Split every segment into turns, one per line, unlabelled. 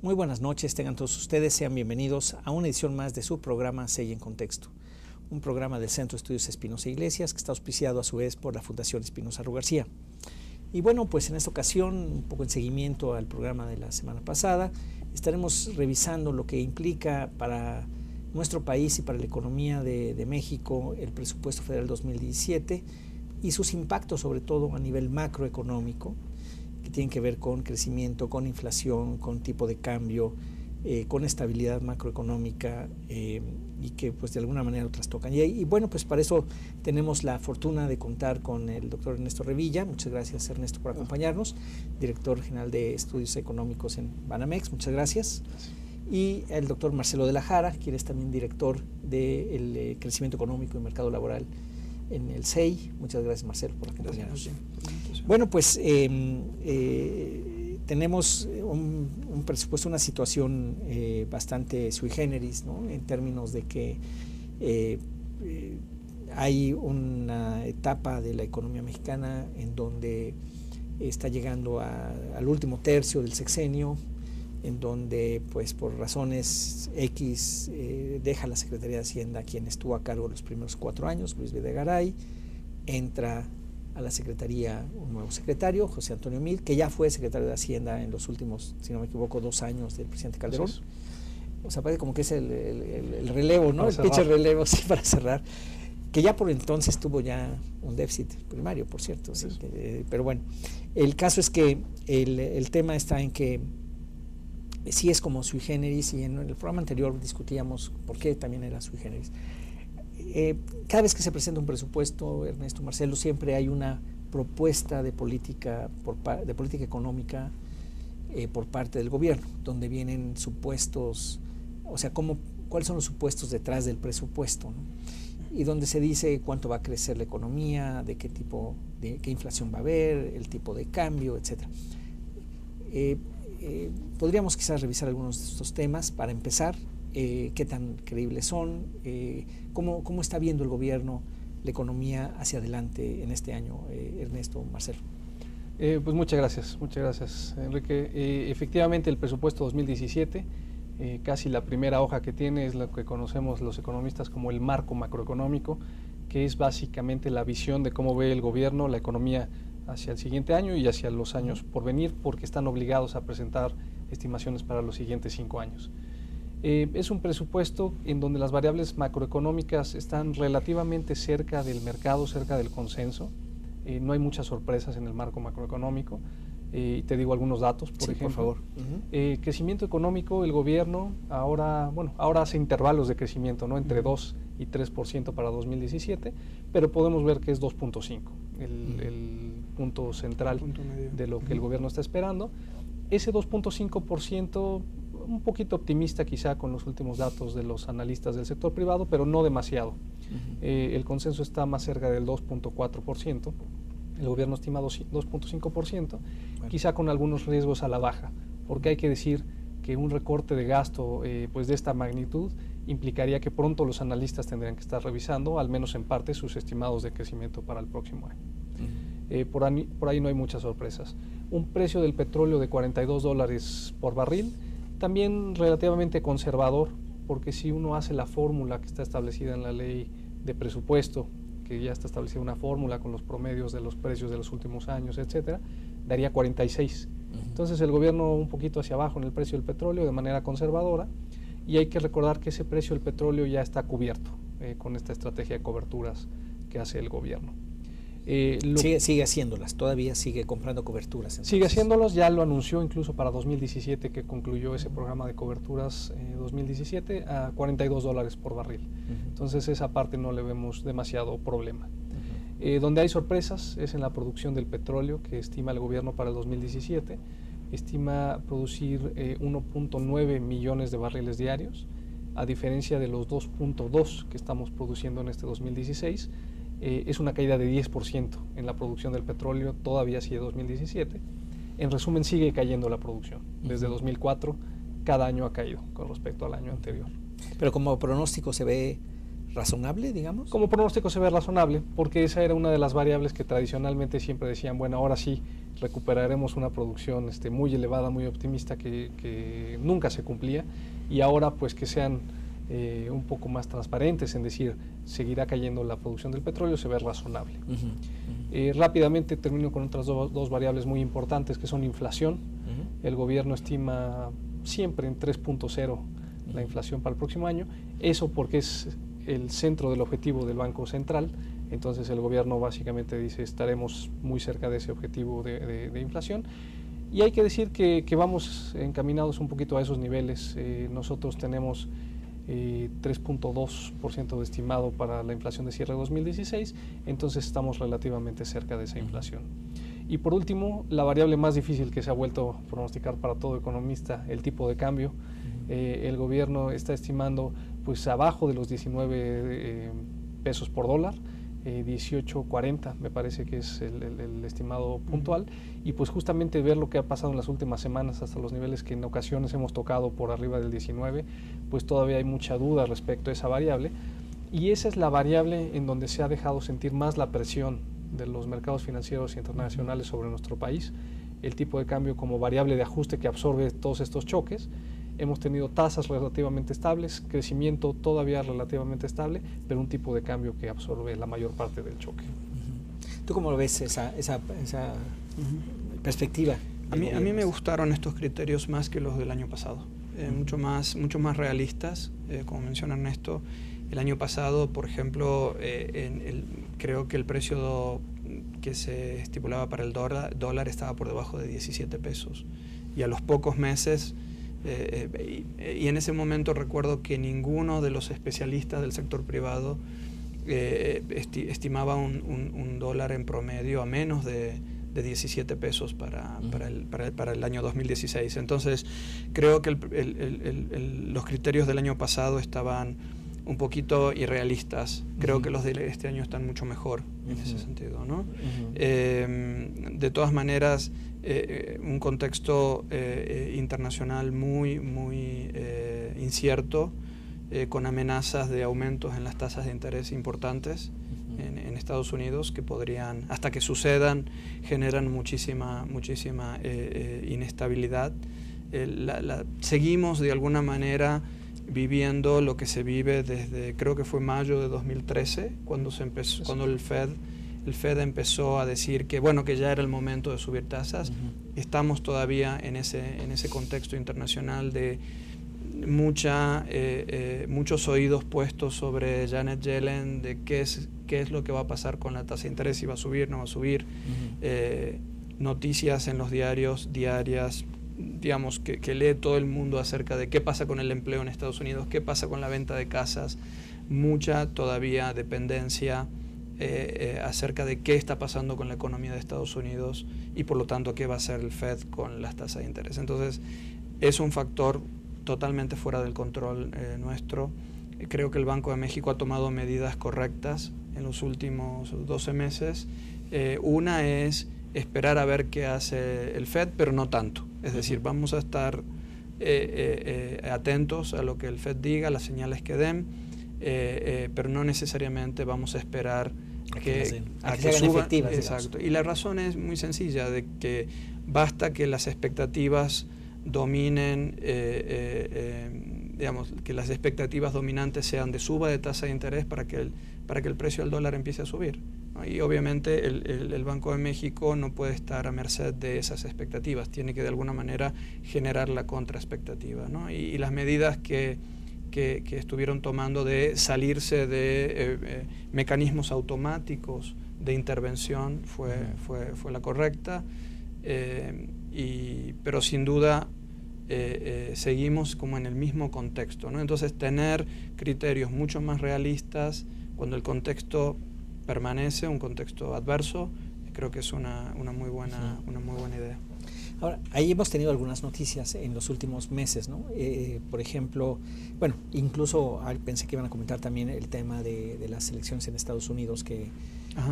Muy buenas noches, tengan todos ustedes, sean bienvenidos a una edición más de su programa CEI en Contexto, un programa del Centro de Estudios Espinosa Iglesias que está auspiciado a su vez por la Fundación Espinosa Ru García. Y bueno, pues en esta ocasión, un poco en seguimiento al programa de la semana pasada, estaremos revisando lo que implica para nuestro país y para la economía de México el presupuesto federal 2017 y sus impactos sobre todo a nivel macroeconómico, que tienen que ver con crecimiento, con inflación, con tipo de cambio, con estabilidad macroeconómica y que pues de alguna manera lo trastocan. Y bueno, pues para eso tenemos la fortuna de contar con el doctor Ernesto Revilla. Muchas gracias, Ernesto, por acompañarnos, director general de Estudios Económicos en Banamex. Muchas gracias. Y el doctor Marcelo de la Jara, quien es también director del Crecimiento Económico y Mercado Laboral en el CEI. Muchas gracias, Marcelo, por acompañarnos. Bueno, pues tenemos un presupuesto, una situación bastante sui generis, ¿no? En términos de que hay una etapa de la economía mexicana en donde está llegando al último tercio del sexenio, en donde pues por razones X deja la Secretaría de Hacienda quien estuvo a cargo los primeros 4 años, Luis Videgaray, entra a la Secretaría un nuevo secretario, José Antonio Meade, que ya fue secretario de Hacienda en los últimos, si no me equivoco, 2 años del presidente Calderón. Sí. O sea, parece como que es el relevo, ¿no? El pitcher relevo, sí, para cerrar, que ya por entonces tuvo ya un déficit primario, por cierto. Sí, pero bueno, el caso es que el tema está en que sí es como sui generis, y en el programa anterior discutíamos por qué también era sui generis. Cada vez que se presenta un presupuesto, Ernesto, Marcelo, siempre hay una propuesta de política económica por parte del gobierno, donde vienen supuestos, o sea, cuáles son los supuestos detrás del presupuesto, ¿no? Y donde se dice cuánto va a crecer la economía, de qué inflación va a haber, el tipo de cambio, etcétera. Podríamos quizás revisar algunos de estos temas para empezar. Qué tan creíbles son, cómo está viendo el gobierno la economía hacia adelante en este año, Ernesto, Marcelo.
Pues muchas gracias, Enrique. Efectivamente el presupuesto 2017, casi la primera hoja que tiene es lo que conocemos los economistas como el marco macroeconómico, que es básicamente la visión de cómo ve el gobierno la economía hacia el siguiente año y hacia los años por venir, porque están obligados a presentar estimaciones para los siguientes 5 años. Es un presupuesto en donde las variables macroeconómicas están relativamente cerca del mercado, cerca del consenso. No hay muchas sorpresas en el marco macroeconómico. Te digo algunos datos, por ejemplo.
Por favor.
Crecimiento económico, el gobierno ahora hace intervalos de crecimiento, ¿no? Entre 2 y 3% para 2017, pero podemos ver que es 2.5, el punto central de lo que el gobierno está esperando. Ese 2.5%, un poquito optimista quizá con los últimos datos de los analistas del sector privado, pero no demasiado. El consenso está más cerca del 2.4%, el gobierno estima 2.5%, quizá con algunos riesgos a la baja, porque hay que decir que un recorte de gasto pues de esta magnitud implicaría que pronto los analistas tendrían que estar revisando, al menos en parte, sus estimados de crecimiento para el próximo año. Por ahí no hay muchas sorpresas. Un precio del petróleo de $42 por barril, también relativamente conservador, porque si uno hace la fórmula que está establecida en la ley de presupuesto, que ya está establecida una fórmula con los promedios de los precios de los últimos años, etcétera, daría 46. Entonces el gobierno un poquito hacia abajo en el precio del petróleo de manera conservadora, y hay que recordar que ese precio del petróleo ya está cubierto con esta estrategia de coberturas que hace el gobierno.
Sigue haciéndolas, todavía sigue comprando coberturas. Entonces.
Sigue haciéndolas, ya lo anunció incluso para 2017, que concluyó ese programa de coberturas 2017 a $42 por barril. Entonces esa parte no le vemos demasiado problema. Donde hay sorpresas es en la producción del petróleo, que estima el gobierno para el 2017. Estima producir 1.9 millones de barriles diarios, a diferencia de los 2.2 que estamos produciendo en este 2016. Es una caída de 10% en la producción del petróleo, todavía sigue 2017. En resumen, sigue cayendo la producción. Desde 2004, cada año ha caído con respecto al año anterior.
Pero como pronóstico se ve razonable, digamos.
Como pronóstico se ve razonable, porque esa era una de las variables que tradicionalmente siempre decían, bueno, ahora sí recuperaremos una producción muy elevada, muy optimista, que nunca se cumplía, y ahora pues que sean un poco más transparentes en decir, seguirá cayendo la producción del petróleo, se ve razonable. Rápidamente termino con otras dos variables muy importantes, que son inflación. El gobierno estima siempre en 3.0 la inflación para el próximo año, eso porque es el centro del objetivo del Banco Central. Entonces el gobierno básicamente dice estaremos muy cerca de ese objetivo de inflación, y hay que decir que vamos encaminados un poquito a esos niveles. Nosotros tenemos 3.2% de estimado para la inflación de cierre de 2016, entonces estamos relativamente cerca de esa inflación. Y por último, la variable más difícil que se ha vuelto a pronosticar para todo economista, el tipo de cambio. El gobierno está estimando pues abajo de los 19 pesos por dólar, 18.40 me parece que es el estimado puntual, y pues justamente ver lo que ha pasado en las últimas semanas hasta los niveles que en ocasiones hemos tocado por arriba del 19, pues todavía hay mucha duda respecto a esa variable, y esa es la variable en donde se ha dejado sentir más la presión de los mercados financieros internacionales sobre nuestro país. El tipo de cambio como variable de ajuste que absorbe todos estos choques. Hemos tenido tasas relativamente estables, crecimiento todavía relativamente estable, pero un tipo de cambio que absorbe la mayor parte del choque.
¿Tú cómo ves esa perspectiva?
A mí me gustaron estos criterios más que los del año pasado, mucho más realistas, como menciona Ernesto. El año pasado, por ejemplo, creo que el precio que se estipulaba para el dólar estaba por debajo de 17 pesos. Y a los pocos meses, y en ese momento recuerdo que ninguno de los especialistas del sector privado estimaba un dólar en promedio a menos de 17 pesos para el año 2016. Entonces, creo que los criterios del año pasado estaban un poquito irrealistas. Creo que los de este año están mucho mejor en ese sentido, ¿no? De todas maneras, un contexto internacional muy incierto, con amenazas de aumentos en las tasas de interés importantes en Estados Unidos, que podrían, hasta que sucedan, generan muchísima inestabilidad. Seguimos de alguna manera viviendo lo que se vive desde, creo que fue mayo de 2013, cuando el Fed empezó a decir que ya era el momento de subir tasas. Estamos todavía en ese contexto internacional de muchos oídos puestos sobre Janet Yellen, de qué es lo que va a pasar con la tasa de interés, si va a subir, no va a subir. Noticias en los diarios diarias, digamos, que lee todo el mundo acerca de qué pasa con el empleo en Estados Unidos, qué pasa con la venta de casas, mucha todavía dependencia acerca de qué está pasando con la economía de Estados Unidos y por lo tanto qué va a hacer el Fed con las tasas de interés. Entonces es un factor totalmente fuera del control nuestro. Creo que el Banco de México ha tomado medidas correctas en los últimos 12 meses. Una es esperar a ver qué hace el Fed, pero no tanto. Es decir, vamos a estar atentos a lo que el Fed diga, las señales que den, pero no necesariamente vamos a esperar
a que
sean efectivas. Exacto. Y la razón es muy sencilla, de que basta que las expectativas dominen, digamos, que las expectativas dominantes sean de suba de tasa de interés para que el precio del dólar empiece a subir, ¿no? Y obviamente el Banco de México no puede estar a merced de esas expectativas, tiene que de alguna manera generar la contraexpectativa, ¿no? Y las medidas que estuvieron tomando de salirse de mecanismos automáticos de intervención fue la correcta, pero sin duda seguimos como en el mismo contexto, ¿no? Entonces tener criterios mucho más realistas cuando el contexto permanece, un contexto adverso, creo que es una muy buena idea.
Ahora, ahí hemos tenido algunas noticias en los últimos meses, ¿no? Por ejemplo, incluso pensé que iban a comentar también el tema de las elecciones en Estados Unidos, que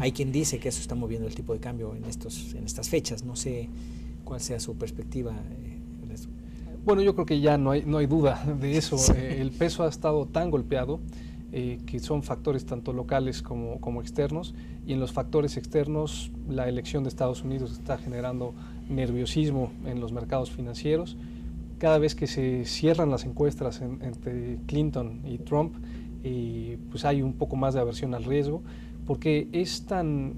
hay quien dice que eso está moviendo el tipo de cambio en estas fechas. No sé cuál sea su perspectiva.
Bueno, yo creo que ya no hay duda de eso. Sí. El peso ha estado tan golpeado que son factores tanto locales como externos, y en los factores externos la elección de Estados Unidos está generando nerviosismo en los mercados financieros. Cada vez que se cierran las encuestas entre Clinton y Trump, pues hay un poco más de aversión al riesgo, porque es tan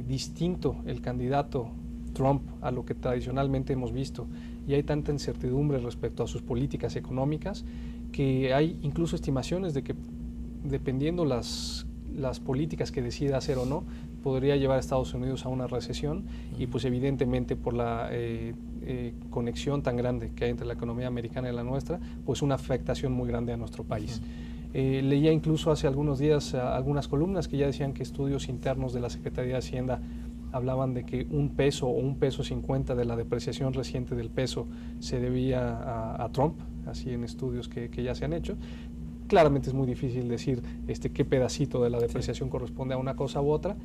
distinto el candidato Trump a lo que tradicionalmente hemos visto, y hay tanta incertidumbre respecto a sus políticas económicas, que hay incluso estimaciones de que, dependiendo las políticas que decida hacer o no, podría llevar a Estados Unidos a una recesión, y pues evidentemente por la conexión tan grande que hay entre la economía americana y la nuestra, pues una afectación muy grande a nuestro país. Leía incluso hace algunos días algunas columnas que ya decían que estudios internos de la Secretaría de Hacienda hablaban de que un peso o $1.50 de la depreciación reciente del peso se debía a Trump, así en estudios que ya se han hecho. Claramente es muy difícil decir qué pedacito de la depreciación corresponde a una cosa u otra,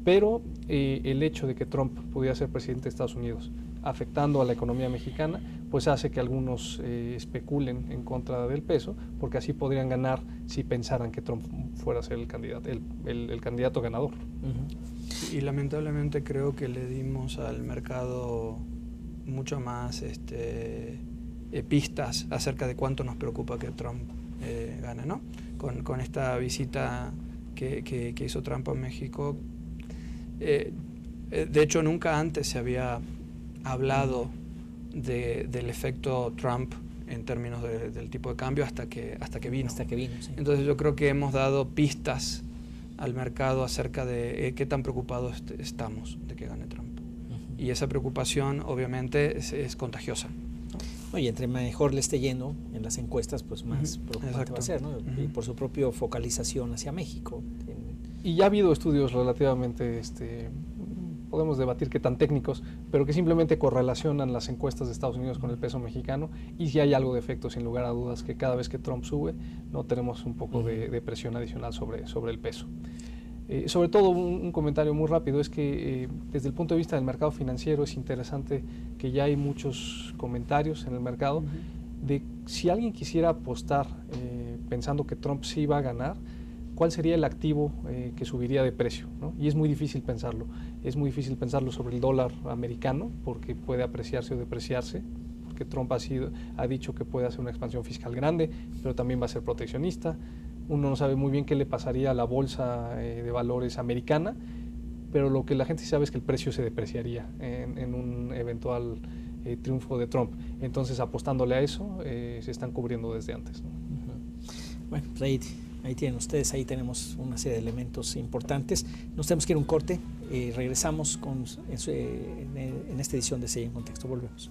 pero el hecho de que Trump pudiera ser presidente de Estados Unidos afectando a la economía mexicana, pues hace que algunos especulen en contra del peso, porque así podrían ganar si pensaran que Trump fuera a ser el candidato, el candidato ganador.
Y lamentablemente creo que le dimos al mercado mucho más pistas acerca de cuánto nos preocupa que Trump gane, ¿no? Con esta visita que hizo Trump a México. De hecho, nunca antes se había hablado del efecto Trump en términos del tipo de cambio hasta que vino.
Sí.
Entonces yo creo que hemos dado pistas al mercado acerca de qué tan preocupados estamos de que gane Trump. Y esa preocupación obviamente es contagiosa.
Y entre mejor le esté yendo en las encuestas, pues más preocupante va a ser, ¿no? Y por su propia focalización hacia México.
Y ya ha habido estudios relativamente, podemos debatir qué tan técnicos, pero que simplemente correlacionan las encuestas de Estados Unidos con el peso mexicano, y si hay algo de efecto, sin lugar a dudas, que cada vez que Trump sube, no tenemos un poco de presión adicional sobre el peso. Sobre todo, un comentario muy rápido es que desde el punto de vista del mercado financiero es interesante que ya hay muchos comentarios en el mercado de si alguien quisiera apostar pensando que Trump sí va a ganar, cuál sería el activo que subiría de precio, ¿no? Y es muy difícil pensarlo. Es muy difícil pensarlo sobre el dólar americano, porque puede apreciarse o depreciarse, porque Trump ha dicho que puede hacer una expansión fiscal grande, pero también va a ser proteccionista. Uno no sabe muy bien qué le pasaría a la bolsa de valores americana, pero lo que la gente sabe es que el precio se depreciaría en un eventual triunfo de Trump. Entonces, apostándole a eso, se están cubriendo desde antes, ¿no?
Bueno, pues ahí tienen ustedes, ahí tenemos una serie de elementos importantes. Nos tenemos que ir a un corte y regresamos en esta edición de CI en Contexto. Volvemos.